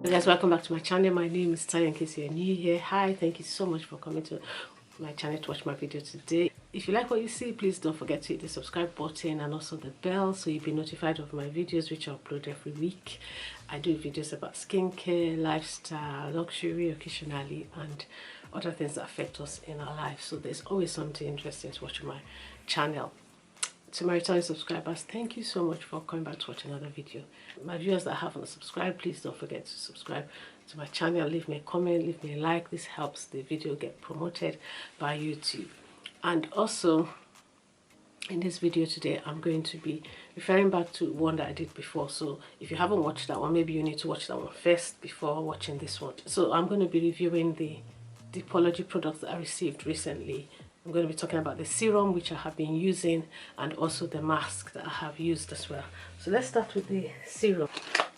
Hey guys, welcome back to my channel. My name is Tanya. In case you're new here, hi, thank you so much for coming to my channel to watch my video today. If you like what you see, please don't forget to hit the subscribe button and also the bell so you'll be notified of my videos, which I upload every week. I do videos about skincare, lifestyle, luxury occasionally, and other things that affect us in our lives. So there's always something interesting to watch on my channel. To my returning subscribers, thank you so much for coming back to watch another video. My viewers that haven't subscribed, please don't forget to subscribe to my channel. Leave me a comment, leave me a like. This helps the video get promoted by YouTube. And also, in this video today, I'm going to be referring back to one that I did before. So if you haven't watched that one, maybe you need to watch that one first before watching this one. So I'm going to be reviewing the DEPOLOGY products that I received recently. I'm going to be talking about the serum which I have been using and also the mask that I have used as well. So let's start with the serum.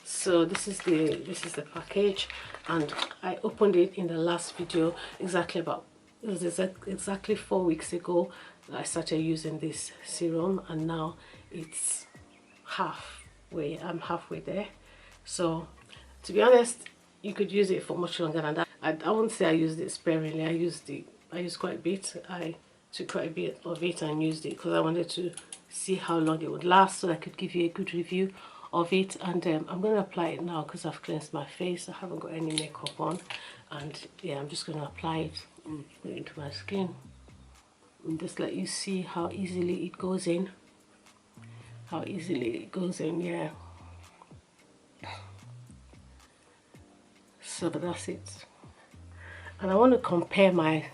So this is the package, and I opened it in the last video exactly 4 weeks ago that I started using this serum, and now it's halfway. I'm halfway there. So to be honest, you could use it for much longer than that. I won't say I used it sparingly. I used quite a bit. I took quite a bit of it and used it because I wanted to see how long it would last, so I could give you a good review of it. And I'm going to apply it now because I've cleansed my face. I haven't got any makeup on, and yeah, I'm just going to apply it and put it into my skin and just let you see how easily it goes in. Yeah. So that's it. And I want to compare my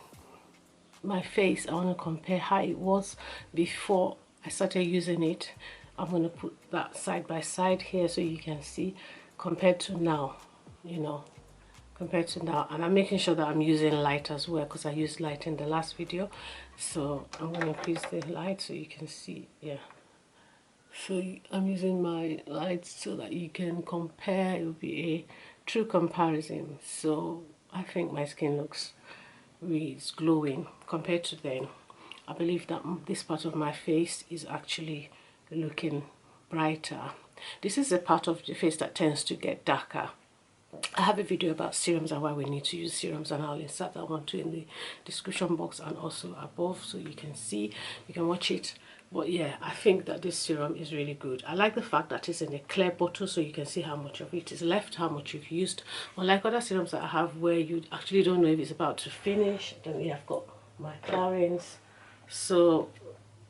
face. I want to compare how it was before I started using it. I'm going to put that side by side here so you can see compared to now, compared to now. And I'm making sure that I'm using light as well because I used light in the last video. So I'm going to increase the light so you can see. Yeah, so I'm using my light so that you can compare. It will be a true comparison. So I think my skin looks really glowing compared to then. I believe that this part of my face is actually looking brighter. This is the part of the face that tends to get darker. I have a video about serums and why we need to use serums, and I'll insert that one too in the description box and also above so you can see, you can watch it. But yeah, I think that this serum is really good. I like the fact that it's in a clear bottle so you can see how much of it is left, how much you've used. Unlike other serums that I have where you actually don't know if it's about to finish. Then yeah, I've got my Clarins. So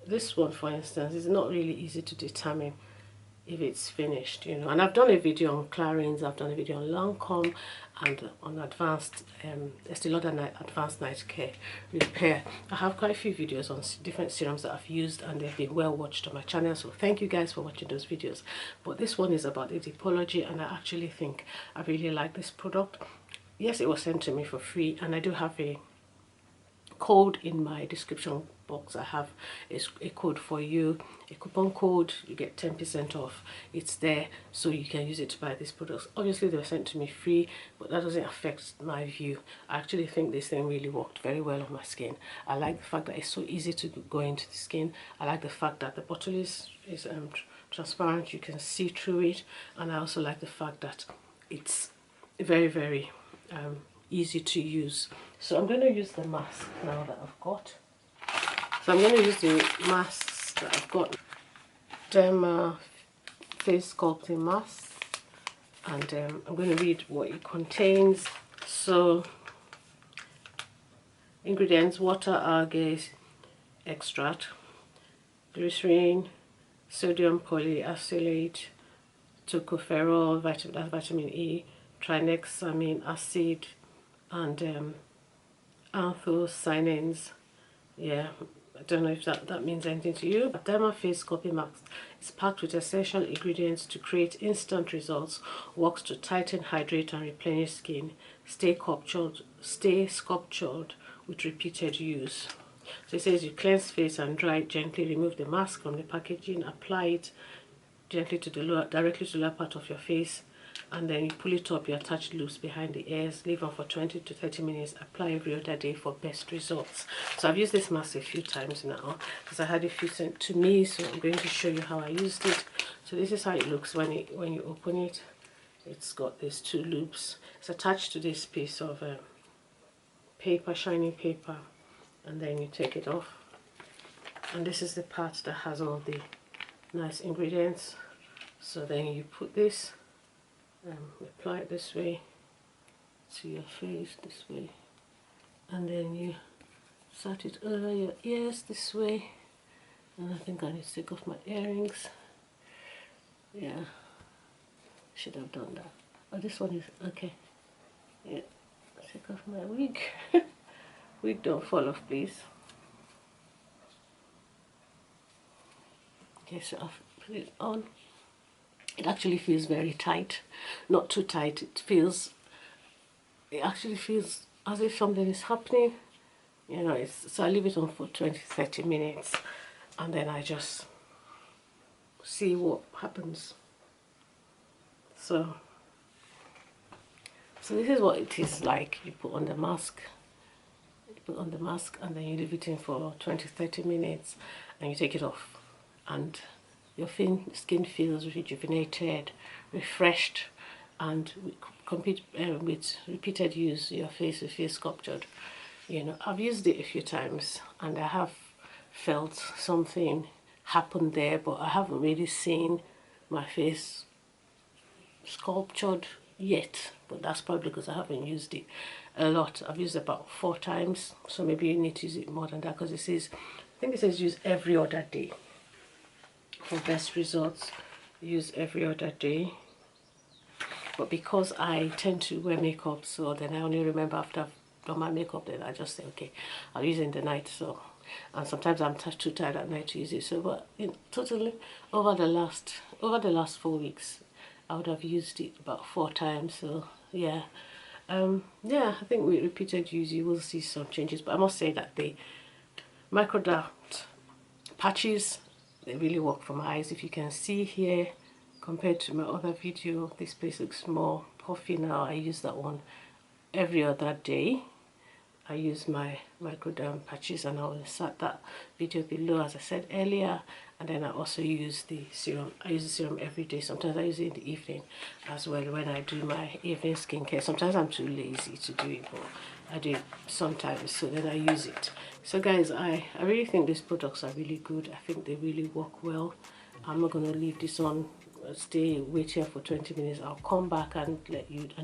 this one, for instance, is not really easy to determine if it's finished, and I've done a video on Clarins, I've done a video on Lancome and on advanced Estee Lauder advanced night care repair. I have quite a few videos on different serums that I've used, and they've been well watched on my channel, so thank you guys for watching those videos. But this one is about the DEPOLOGY, and I actually think I really like this product. Yes, it was sent to me for free, and I do have a code in my description box. I have a code for you, a coupon code. You get 10% off. It's there so you can use it to buy these products. Obviously they were sent to me free, but that doesn't affect my view. I actually think this thing really worked very well on my skin. I like the fact that it's so easy to go into the skin. I like the fact that the bottle is transparent, you can see through it, and I also like the fact that it's very easy to use. So I'm going to use the mask now that I've got. So I'm going to use the masks that I've got. Derma face sculpting mask, and I'm going to read what it contains. So ingredients: water, algae extract, glycerin, sodium polyacylate, tocopherol, vitamin E, tranexamine acid, and anthocyanins. Yeah, I don't know if that means anything to you. A Derma Face Sculpting Mask is packed with essential ingredients to create instant results, works to tighten, hydrate and replenish skin, stay sculptured with repeated use. So it says you cleanse face and dry, gently remove the mask from the packaging, apply it gently to the directly to the lower part of your face, and then you pull it up, you attach loops behind the ears, leave on for 20 to 30 minutes, apply every other day for best results. So I've used this mask a few times now because I had a few sent to me, so I'm going to show you how I used it. So this is how it looks when you open it. It's got these two loops. It's attached to this piece of paper, shiny paper, and then you take it off. And this is the part that has all the nice ingredients. So then you put this, apply it this way to your face, this way, and then you set it over your ears this way. And I think I need to take off my earrings. Yeah, should have done that. Oh, this one is okay. Yeah, take off my wig. Wig, don't fall off, please. Okay, so I've put it on. It actually feels very tight, not too tight. It actually feels as if something is happening. You know, so I leave it on for 20-30 minutes, and then I just see what happens. So this is what it is like. You put on the mask, and then you leave it in for 20-30 minutes, and you take it off, and your skin feels rejuvenated, refreshed, and with repeated use, your face will feel sculptured. You know, I've used it a few times, and I have felt something happen there, but I haven't really seen my face sculptured yet. But that's probably because I haven't used it a lot. I've used it about 4 times, so maybe you need to use it more than that, because it says, I think it says use every other day. For best results, use every other day. But because I tend to wear makeup, so then I only remember after I've done my makeup, then I just say, okay, I'll use it in the night. So, and sometimes I'm too tired at night to use it. So, but totally over the last 4 weeks, I would have used it about 4 times. So yeah, yeah, I think with repeated use you will see some changes. But I must say that the microdot patches, they really work for my eyes. If you can see here, compared to my other video, this place looks more puffy now. I use that one every other day. I use my microderm patches, and I will insert that video below, as I said earlier. And then I also use the serum. I use the serum every day. Sometimes I use it in the evening as well when I do my evening skincare. Sometimes I'm too lazy to do it, but I do it sometimes, so then I use it. So guys, I really think these products are really good. I think they really work well. I'm not going to leave this on, wait here for 20 minutes. I'll come back and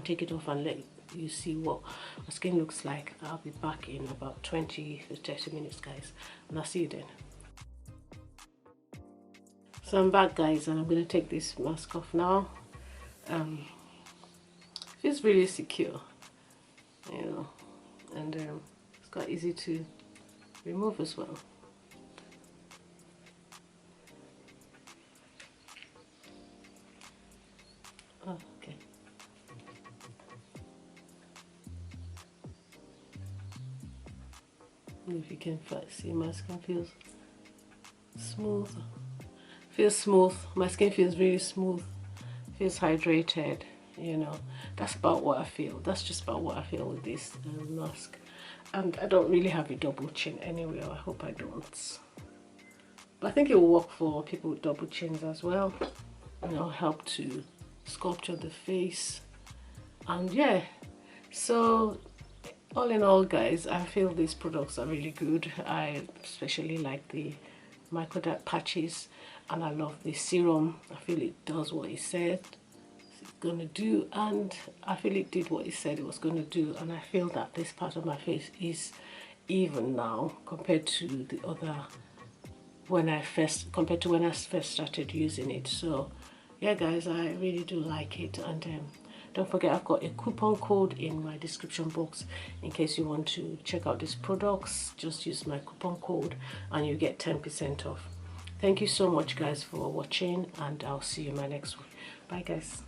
take it off and let you see what my skin looks like. I'll be back in about 20 to 30 minutes, guys, and I'll see you then. So I'm back, guys, and I'm going to take this mask off now. Feels really secure, you know, and it's quite easy to remove as well. Oh, okay. If you can see, my skin feels smooth. My skin feels really smooth, feels hydrated, you know. That's about what I feel. That's just about what I feel with this mask. And I don't really have a double chin anyway. I hope I don't, but I think it will work for people with double chins as well, you know, help to sculpture the face. And yeah, so all in all, guys, I feel these products are really good. I especially like the microdot patches, and I love the serum. I feel it does what it said it's gonna do, and I feel it did what it said it was gonna do. And I feel that this part of my face is even now compared to the other, when I first started using it. So yeah, guys, I really do like it. And don't forget, I've got a coupon code in my description box in case you want to check out these products. Just use my coupon code and you get 10% off. Thank you so much, guys, for watching, and I'll see you in my next one. Bye, guys.